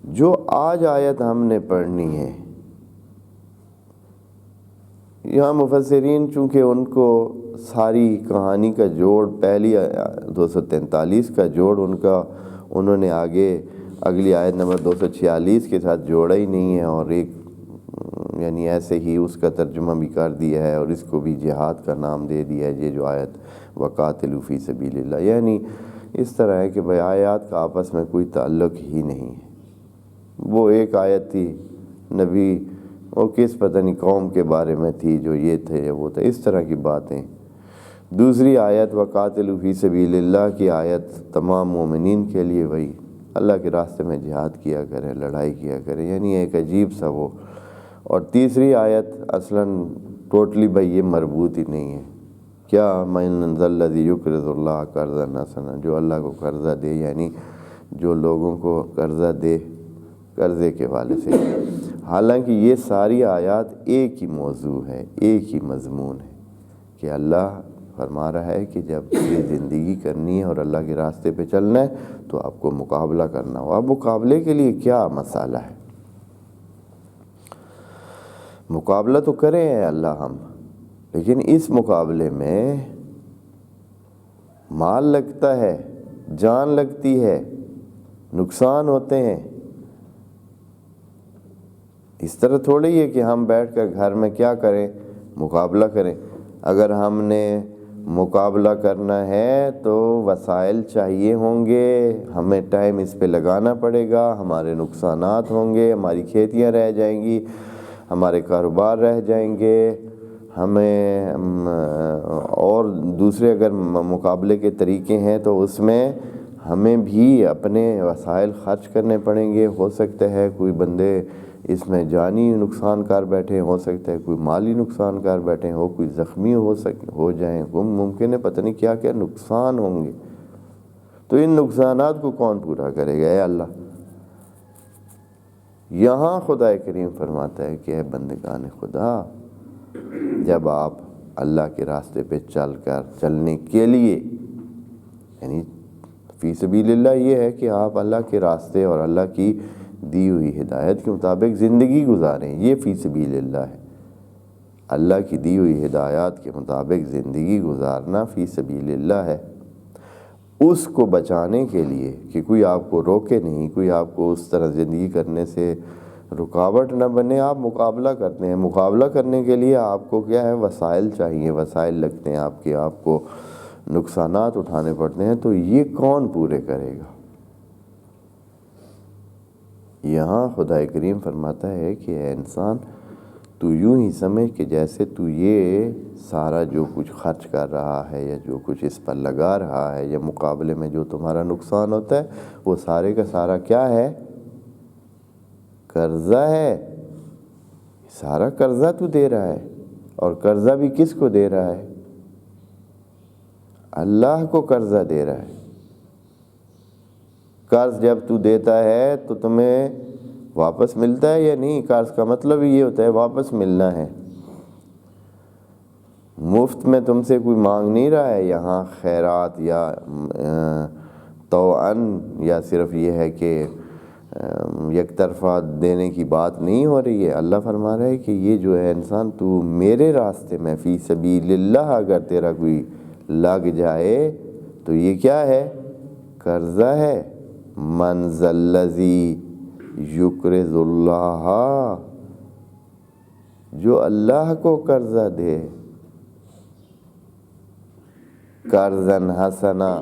جو آج آیت ہم نے پڑھنی ہے، یہاں مفسرین چونکہ ان کو ساری کہانی کا جوڑ پہلی 243 کا جوڑ انہوں نے آگے اگلی آیت نمبر 246 کے ساتھ جوڑا ہی نہیں ہے، اور ایک یعنی ایسے ہی اس کا ترجمہ بھی کر دیا ہے اور اس کو بھی جہاد کا نام دے دیا ہے، یہ جو آیت وقاتلوا فی سبیل اللہ، یعنی اس طرح ہے کہ بھائی آیات کا آپس میں کوئی تعلق ہی نہیں ہے۔ وہ ایک آیت تھی نبی وہ کس پتہ نہیں قوم کے بارے میں تھی جو یہ تھے یا وہ تھے، اس طرح کی باتیں۔ دوسری آیت وقاتلوا فی سبیل اللہ کی آیت تمام مومنین کے لیے، وہی اللہ کے راستے میں جہاد کیا کریں، لڑائی کیا کریں، یعنی ایک عجیب سا وہ۔ اور تیسری آیت اصلاً ٹوٹلی بھائی یہ مربوط ہی نہیں ہے۔ کیا من ذا الذی یقرض اللہ قرضا حسنا، جو اللہ کو قرضہ دے، یعنی جو لوگوں کو قرضہ دے قرضے کے والے سے۔ حالانکہ یہ ساری آیات ایک ہی موضوع ہے، ایک ہی مضمون ہے کہ اللہ فرما رہا ہے کہ جب یہ زندگی کرنی ہے اور اللہ کے راستے پہ چلنا ہے تو آپ کو مقابلہ کرنا ہو۔ اب مقابلے کے لیے کیا مسئلہ ہے؟ مقابلہ تو کریں ہیں اللہ ہم، لیکن اس مقابلے میں مال لگتا ہے، جان لگتی ہے، نقصان ہوتے ہیں۔ اس طرح تھوڑی ہے کہ ہم بیٹھ کر گھر میں کیا کریں، مقابلہ کریں۔ اگر ہم نے مقابلہ کرنا ہے تو وسائل چاہیے ہوں گے، ہمیں ٹائم اس پہ لگانا پڑے گا، ہمارے نقصانات ہوں گے، ہماری کھیتیاں رہ جائیں گی، ہمارے کاروبار رہ جائیں گے، ہمیں اور دوسرے اگر مقابلے کے طریقے ہیں تو اس میں ہمیں بھی اپنے وسائل خرچ کرنے پڑیں گے۔ ہو سکتا ہے کوئی بندے اس میں جانی نقصان کار بیٹھے، ہو سکتا ہے کوئی مالی نقصان کار بیٹھے ہو، کوئی زخمی ہو جائیں، ممکن ہے پتہ نہیں کیا کیا نقصان ہوں گے۔ تو ان نقصانات کو کون پورا کرے گا؟ اے اللہ۔ یہاں خدا کریم فرماتا ہے کہ اے بندگان خدا، جب آپ اللہ کے راستے پہ چلنے کے لیے، یعنی فی سبیل اللہ یہ ہے کہ آپ اللہ کے راستے اور اللہ کی دی ہوئی ہدایت کے مطابق زندگی گزاریں، یہ فی سبیل اللہ ہے۔ اللہ کی دی ہوئی ہدایات کے مطابق زندگی گزارنا فی سبیل اللہ ہے۔ اس کو بچانے کے لیے کہ کوئی آپ کو روکے نہیں، کوئی آپ کو اس طرح زندگی کرنے سے رکاوٹ نہ بنے، آپ مقابلہ کرتے ہیں۔ مقابلہ کرنے کے لیے آپ کو کیا ہے؟ وسائل چاہیے، وسائل لگتے ہیں آپ کو نقصانات اٹھانے پڑتے ہیں، تو یہ کون پورے کرے گا؟ یہاں خدا کریم فرماتا ہے کہ اے انسان، تو یوں ہی سمجھ کہ جیسے تو یہ سارا جو کچھ خرچ کر رہا ہے یا جو کچھ اس پر لگا رہا ہے یا مقابلے میں جو تمہارا نقصان ہوتا ہے، وہ سارے کا سارا کیا ہے؟ قرضہ ہے۔ سارا قرضہ تو دے رہا ہے، اور قرضہ بھی کس کو دے رہا ہے؟ اللہ کو قرضہ دے رہا ہے۔ قرض جب تو دیتا ہے تو تمہیں واپس ملتا ہے یا نہیں؟ قرض کا مطلب یہ ہوتا ہے واپس ملنا ہے۔ مفت میں تم سے کوئی مانگ نہیں رہا ہے یہاں خیرات یا طوعاً، یا صرف یہ ہے کہ یک طرفہ دینے کی بات نہیں ہو رہی ہے۔ اللہ فرما رہا ہے کہ یہ جو ہے انسان، تو میرے راستے میں فی سبیل اللہ اگر تیرا کوئی لگ جائے تو یہ کیا ہے؟ قرضہ ہے۔ من ذا الذی یقرض اللہ، جو اللہ کو قرضہ دے، قرضاً حسنا۔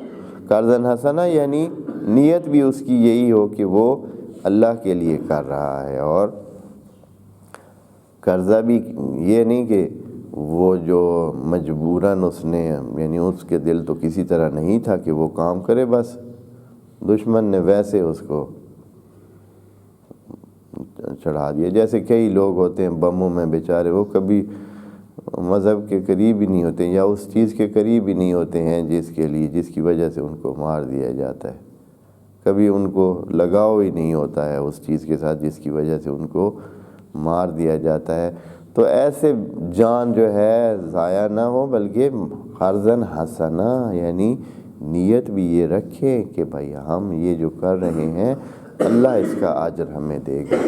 قرضاً حسنا یعنی نیت بھی اس کی یہی ہو کہ وہ اللہ کے لیے کر رہا ہے، اور قرضہ بھی یہ نہیں کہ وہ جو مجبوراً اس نے، یعنی اس کے دل تو کسی طرح نہیں تھا کہ وہ کام کرے، بس دشمن نے ویسے اس کو چڑھا دیا۔ جیسے کئی لوگ ہوتے ہیں بموں میں بیچارے، وہ کبھی مذہب کے قریب ہی نہیں ہوتے یا اس چیز کے قریب ہی نہیں ہوتے ہیں جس کی وجہ سے ان کو مار دیا جاتا ہے۔ کبھی ان کو لگاؤ ہی نہیں ہوتا ہے اس چیز کے ساتھ جس کی وجہ سے ان کو مار دیا جاتا ہے۔ تو ایسے جان جو ہے ضائع نہ ہو، بلکہ قرضاً حسنا، یعنی نیت بھی یہ رکھیں کہ بھائی ہم یہ جو کر رہے ہیں اللہ اس کا اجر ہمیں دے گا۔